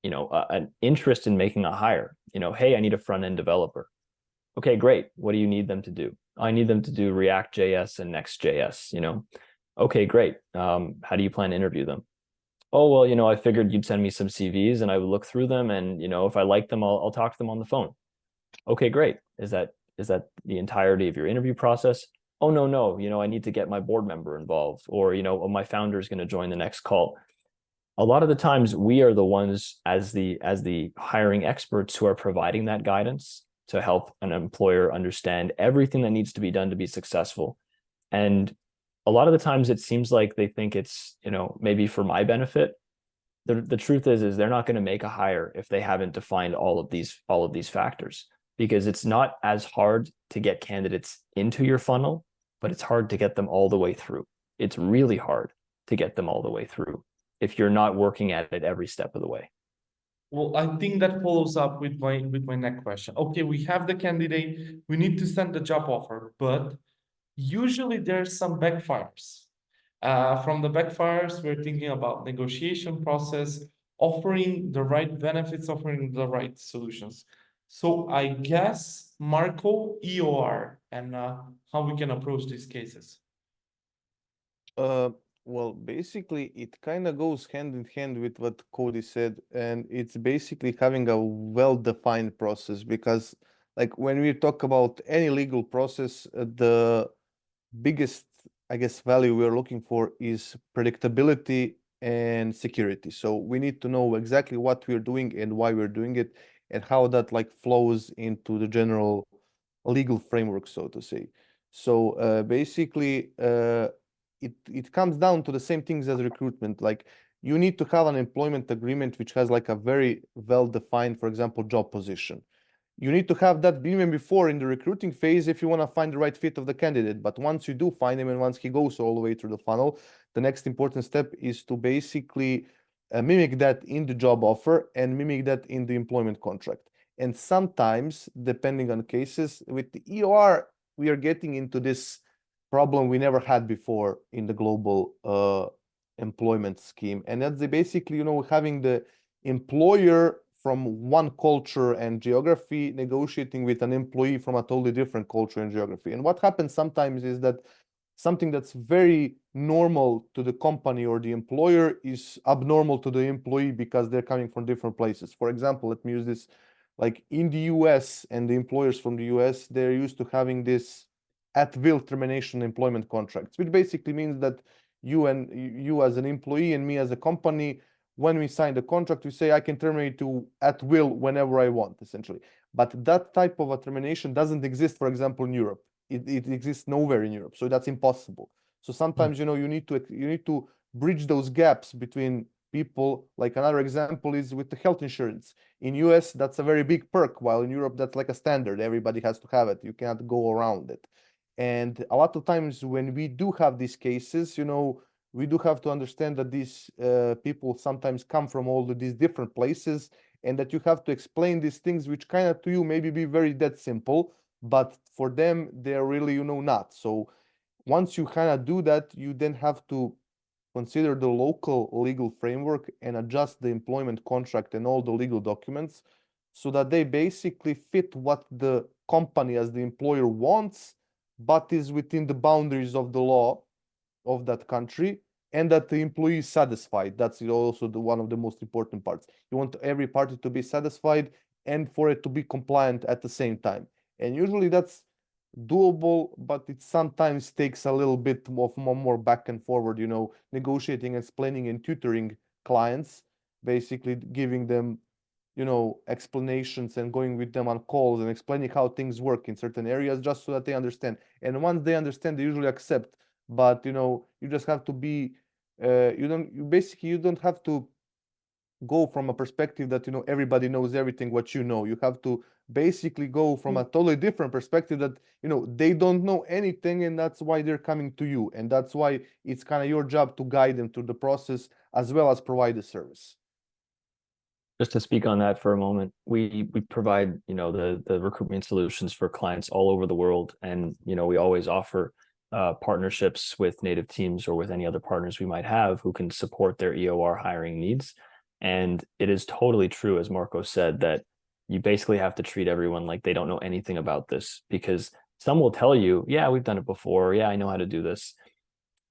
an interest in making a hire. Hey, I need a front-end developer. Okay, great. What do you need them to do? I need them to do React.js and Next.js, Okay, great. How do you plan to interview them? Oh, well, I figured you'd send me some CVs and I would look through them, and if I like them, I'll talk to them on the phone. Okay, great. Is that the entirety of your interview process? Oh, no, I need to get my board member involved, or my founder is going to join the next call. A lot of the times we are the ones as the hiring experts who are providing that guidance to help an employer understand everything that needs to be done to be successful. And a lot of the times it seems like they think it's, maybe for my benefit. The truth is they're not going to make a hire if they haven't defined all of these factors, because it's not as hard to get candidates into your funnel, but it's hard to get them all the way through. It's really hard to get them all the way through if you're not working at it every step of the way. Well, I think that follows up with my next question. Okay, we have the candidate, we need to send the job offer, but usually there's some backfires. From the backfires, we're thinking about negotiation process, offering the right benefits, offering the right solutions. So I guess, Marco, EOR, and how we can approach these cases. Well, basically, it kind of goes hand in hand with what Cody said, and it's basically having a well-defined process, because, like, when we talk about any legal process, the biggest, I guess, value we're looking for is predictability and security. So we need to know exactly what we're doing and why we're doing it, and how that flows into the general legal framework, so to say. So basically, it comes down to the same things as recruitment. Like, you need to have an employment agreement which has a very well-defined, for example, job position. You need to have that even before in the recruiting phase if you want to find the right fit of the candidate. But once you do find him and once he goes all the way through the funnel, the next important step is to basically mimic that in the job offer and mimic that in the employment contract. And sometimes, depending on cases, with the EOR, we are getting into this problem we never had before in the global employment scheme. And that's basically, having the employer from one culture and geography negotiating with an employee from a totally different culture and geography. And what happens sometimes is that something that's very normal to the company or the employer is abnormal to the employee because they're coming from different places. For example, let me use this. Like in the US, and the employers from the US, they're used to having this at-will termination employment contracts, which basically means that you as an employee and me as a company, when we sign the contract, we say I can terminate you at will whenever I want, essentially. But that type of a termination doesn't exist, for example, in Europe. It exists nowhere in Europe, so that's impossible. So sometimes, you know, you need to bridge those gaps between people. Like another example is with the health insurance. In US, that's a very big perk, while in Europe, that's like a standard. Everybody has to have it. You cannot go around it. And a lot of times when we do have these cases, you know, we do have to understand that these people sometimes come from all of these different places, and that you have to explain these things, which kind of to you maybe be very that simple, but for them, they're really, you know, not. So once you kind of do that, you then have to consider the local legal framework and adjust the employment contract and all the legal documents so that they basically fit what the company as the employer wants, but is within the boundaries of the law of that country, and that the employee is satisfied. That's also one of the most important parts. You want every party to be satisfied and for it to be compliant at the same time. And usually that's doable, but it sometimes takes a little bit of more back and forward, you know, negotiating, explaining and tutoring clients, basically giving them, you know, explanations and going with them on calls and explaining how things work in certain areas, just so that they understand. And once they understand, they usually accept. But, you know, you just have to be, you don't have to go from a perspective that, you know, everybody knows everything what you know. You have to basically go from a totally different perspective that, you know, they don't know anything, and that's why they're coming to you. And that's why it's kind of your job to guide them through the process as well as provide the service. Just to speak on that for a moment, we provide, you know, the recruitment solutions for clients all over the world, and you know, we always offer partnerships with native teams or with any other partners we might have who can support their EOR hiring needs. And it is totally true, as Marco said, that you basically have to treat everyone like they don't know anything about this, because some will tell you, yeah, we've done it before, yeah, I know how to do this.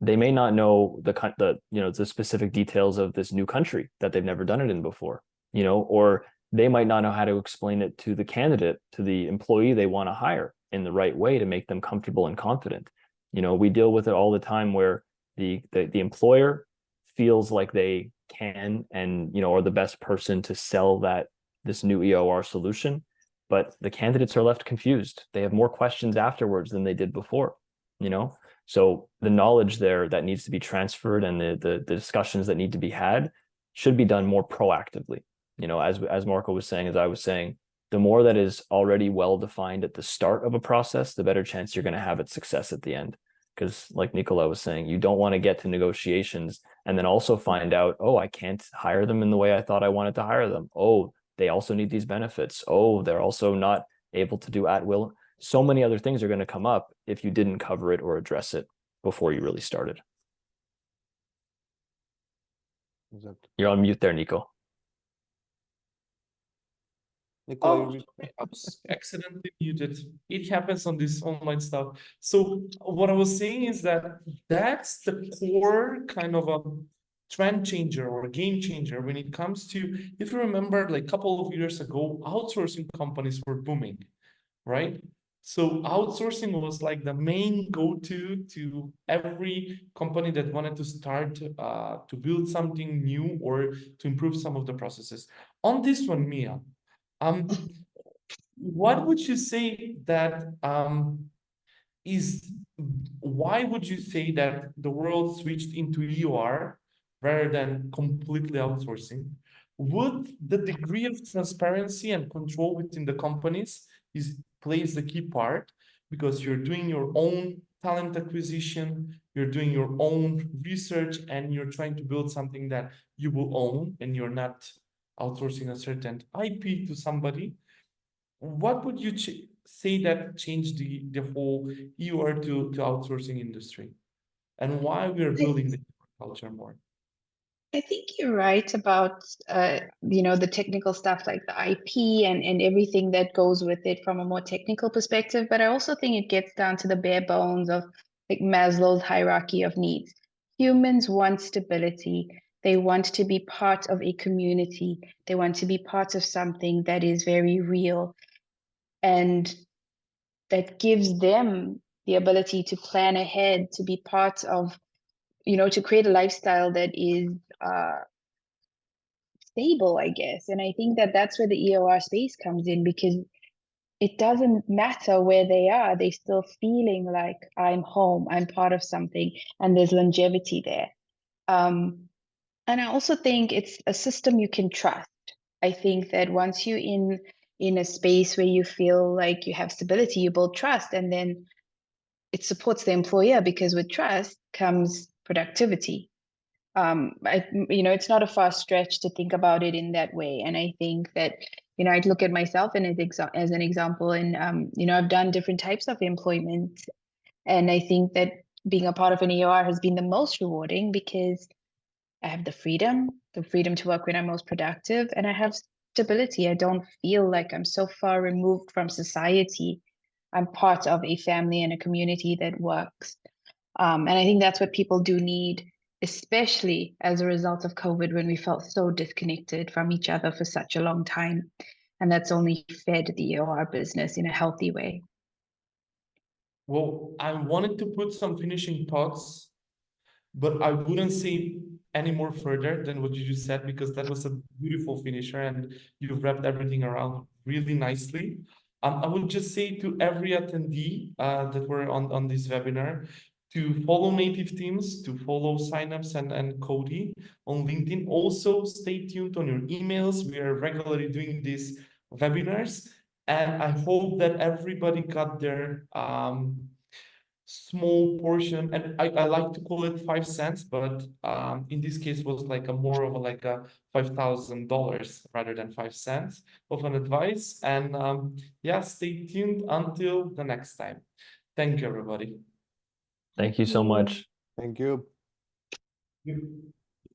They may not know the you know, the specific details of this new country that they've never done it in before, you know, or they might not know how to explain it to the candidate, to the employee they want to hire in the right way to make them comfortable and confident. You know, we deal with it all the time where the employer feels like they can and, you know, are the best person to sell this new EOR solution, but the candidates are left confused. They have more questions afterwards than they did before, you know. So the knowledge there that needs to be transferred and the discussions that need to be had should be done more proactively. You know, as Marco was saying, as I was saying, the more that is already well defined at the start of a process, the better chance you're going to have at success at the end. Because like Nicola was saying, you don't want to get to negotiations and then also find out, oh, I can't hire them in the way I thought I wanted to hire them. Oh, they also need these benefits. Oh, they're also not able to do at will. So many other things are going to come up if you didn't cover it or address it before you really started. Exactly. You're on mute there, Nico. Nicola, I was accidentally muted. It happens on this online stuff. So what I was saying is that that's the core kind of a trend changer or a game changer when it comes to, if you remember, like a couple of years ago, outsourcing companies were booming, right? So outsourcing was like the main go-to to every company that wanted to start to build something new or to improve some of the processes. On this one, Mia, what would you say that is, why would you say that the world switched into EOR rather than completely outsourcing? Would the degree of transparency and control within the companies plays the key part, because you're doing your own talent acquisition, you're doing your own research, and you're trying to build something that you will own, and you're not outsourcing a certain IP to somebody? What would you say that changed the whole EOR to outsourcing industry, and why we are building the culture more? I think you're right about you know, the technical stuff like the IP and everything that goes with it from a more technical perspective. But I also think it gets down to the bare bones of like Maslow's hierarchy of needs. Humans want stability. They want to be part of a community. They want to be part of something that is very real and that gives them the ability to plan ahead, to be part of, you know, to create a lifestyle that is stable, I guess. And I think that that's where the EOR space comes in, because it doesn't matter where they are, they're still feeling like I'm home, I'm part of something, and there's longevity there. And I also think it's a system you can trust. I think that once you're in a space where you feel like you have stability, you build trust, and then it supports the employer, because with trust comes productivity. It's not a far stretch to think about it in that way. And I think that, I'd look at myself and as an example, and I've done different types of employment, and I think that being a part of an EOR has been the most rewarding, because I have the freedom to work when I'm most productive, and I have stability. I don't feel like I'm so far removed from society. I'm part of a family and a community that works. And I think that's what people do need, especially as a result of COVID, when we felt so disconnected from each other for such a long time. And that's only fed the EOR business in a healthy way. Well, I wanted to put some finishing thoughts, but I wouldn't say any more further than what you just said, because that was a beautiful finisher and you wrapped everything around really nicely. I would just say to every attendee that were on this webinar, to follow Native Teams, to follow Synapse and Cody on LinkedIn. Also, stay tuned on your emails. We are regularly doing these webinars, and I hope that everybody got their small portion, and I like to call it 5 cents, but in this case was like a more of a like a $5,000 rather than 5 cents of an advice. And yeah, stay tuned until the next time. Thank you, everybody. Thank you so much. Thank you.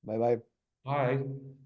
Bye bye. Bye.